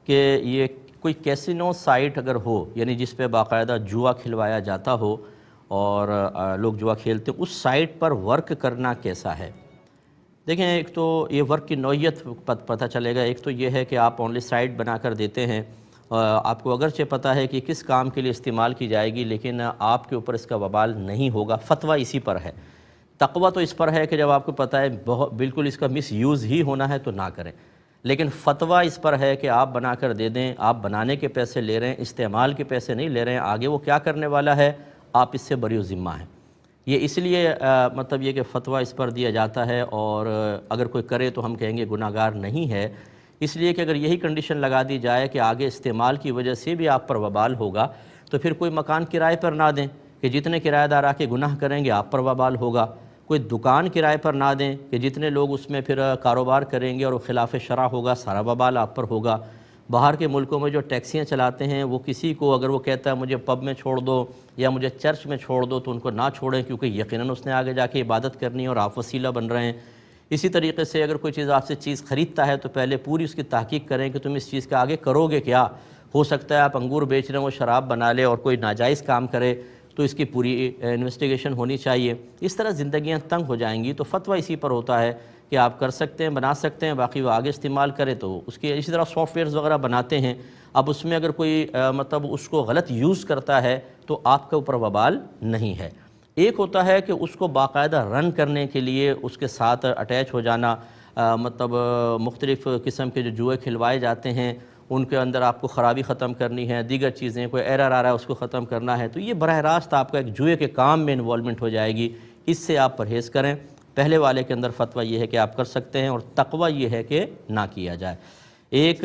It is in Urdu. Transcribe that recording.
کہ یہ کوئی کیسینو سائٹ اگر ہو، یعنی جس پہ باقاعدہ جوا کھلوایا جاتا ہو اور لوگ جوا کھیلتے ہیں، اس سائٹ پر ورک کرنا کیسا ہے؟ دیکھیں، ایک تو یہ ورک کی نوعیت پتہ چلے گا۔ ایک تو یہ ہے کہ آپ اونلی سائٹ بنا کر دیتے ہیں، آپ کو اگرچہ پتہ ہے کہ کس کام کے لیے استعمال کی جائے گی، لیکن آپ کے اوپر اس کا وبال نہیں ہوگا۔ فتویٰ اسی پر ہے، تقویٰ تو اس پر ہے کہ جب آپ کو پتہ ہے بالکل اس کا مس یوز ہی ہونا ہے تو نہ کریں، لیکن فتویٰ اس پر ہے کہ آپ بنا کر دے دیں۔ آپ بنانے کے پیسے لے رہے ہیں، استعمال کے پیسے نہیں لے رہے ہیں، آگے وہ کیا کرنے والا ہے آپ اس سے بری ذمہ ہیں۔ یہ اس لیے مطلب یہ کہ فتویٰ اس پر دیا جاتا ہے، اور اگر کوئی کرے تو ہم کہیں گے گناہ گار نہیں ہے، اس لیے کہ اگر یہی کنڈیشن لگا دی جائے کہ آگے استعمال کی وجہ سے بھی آپ پر وبال ہوگا، تو پھر کوئی مکان کرائے پر نہ دیں کہ جتنے کرایہ دار آ کے گناہ کریں گے آپ پر وبال ہوگا۔ کوئی دکان کرائے پر نہ دیں کہ جتنے لوگ اس میں پھر کاروبار کریں گے اور وہ خلاف شرع ہوگا، سارا وبال آپ پر ہوگا۔ باہر کے ملکوں میں جو ٹیکسیاں چلاتے ہیں، وہ کسی کو اگر وہ کہتا ہے مجھے پب میں چھوڑ دو یا مجھے چرچ میں چھوڑ دو، تو ان کو نہ چھوڑیں، کیونکہ یقیناً اس نے آگے جا کے عبادت کرنی ہے اور آپ وسیلہ بن رہے ہیں۔ اسی طریقے سے اگر کوئی چیز آپ سے چیز خریدتا ہے تو پہلے پوری اس کی تحقیق کریں کہ تم اس چیز کا آگے کرو گے کیا۔ ہو سکتا ہے آپ انگور بیچ رہے ہیں، وہ شراب بنا لے اور کوئی ناجائز کام کرے، تو اس کی پوری انویسٹیگیشن ہونی چاہیے۔ اس طرح زندگیاں تنگ ہو جائیں گی۔ تو فتویٰ اسی پر ہوتا ہے کہ آپ کر سکتے ہیں، بنا سکتے ہیں، باقی وہ آگے استعمال کرے تو اس کی۔ اسی طرح سافٹ ویئرز وغیرہ بناتے ہیں، اب اس میں اگر کوئی مطلب اس کو غلط یوز کرتا ہے تو آپ کے اوپر وبال نہیں ہے۔ ایک ہوتا ہے کہ اس کو باقاعدہ رن کرنے کے لیے اس کے ساتھ اٹیچ ہو جانا، مطلب مختلف قسم کے جو جوئے کھلوائے جاتے ہیں ان کے اندر آپ کو خرابی ختم کرنی ہے، دیگر چیزیں، کوئی ایرر آ رہا ہے اس کو ختم کرنا ہے، تو یہ براہ راست آپ کا ایک جوئے کے کام میں انوالومنٹ ہو جائے گی۔ اس سے آپ پرہیز کریں۔ پہلے والے کے اندر فتویٰ یہ ہے کہ آپ کر سکتے ہیں، اور تقویٰ یہ ہے کہ نہ کیا جائے۔ ایک